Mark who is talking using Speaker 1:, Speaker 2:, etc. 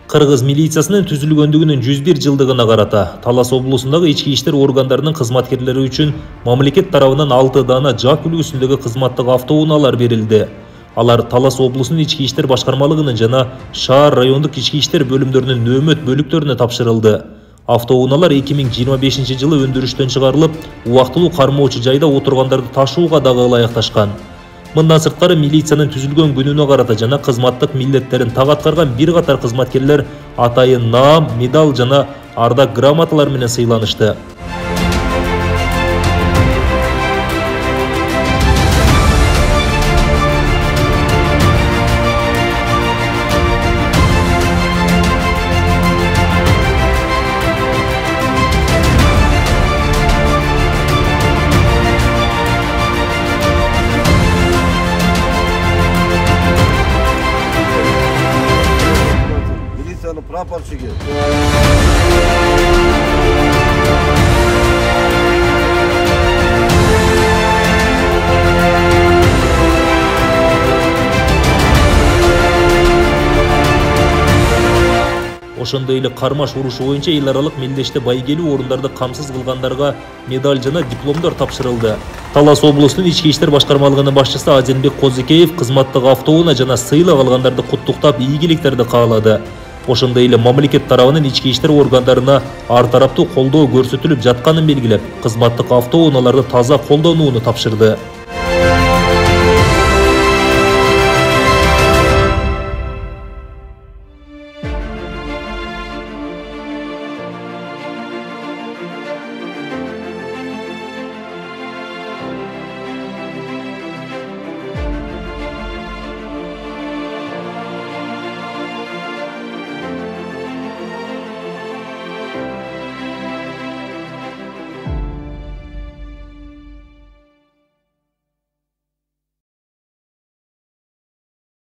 Speaker 1: Кыргыз милициясынын түзүлгөндүгүнүн 101 жылдыгына карата Талас облусундагы ички иштер органдарынын кызматкерлери үчүн мамлекет тарабынан 6 дана жак үлгүсүндөгү кызматтык автоунаалар берилди. Алар Талас облусунун ички иштер башкармалыгынын жана шаар райондук ички иштер бөлүмдөрүнүн нөөмөт бөлүктөрүнө тапшырылды. Автоунаалар 2025 жылы өндүрүштөн чыгарылып, убактылуу кармоочу жайда отургандарды ташууга дагы ылайыкташкан. Мындан сырткары милициянын түзүлгөн күнүнө карата жана кызматтык милдеттерин так аткарган бир катар кызматкерлер атайын наам, медаль жана ардак грамоталар менен сыйланышты.
Speaker 2: Прапорщики.
Speaker 1: Ошондой эле кармаш урушу боюнча эл аралык мелдеште байгелүү орундарды камсыз кылгандарга медаль жана дипломдор тапшырылды. Талас облусунун ички иштер башкармалыгынын башчысы Азенбек Козыкеев кызматтык автоунаа жана сыйлык алгандарды куттуктап, ийгиликтерди каалады. Ошондой эле мамлекет тарабынан ички иштер органдарына ар тараптуу колдоо көрсөтүлүп жатканын белгилеп, кызматтык автоунааларды таза колдонууну тапшырды.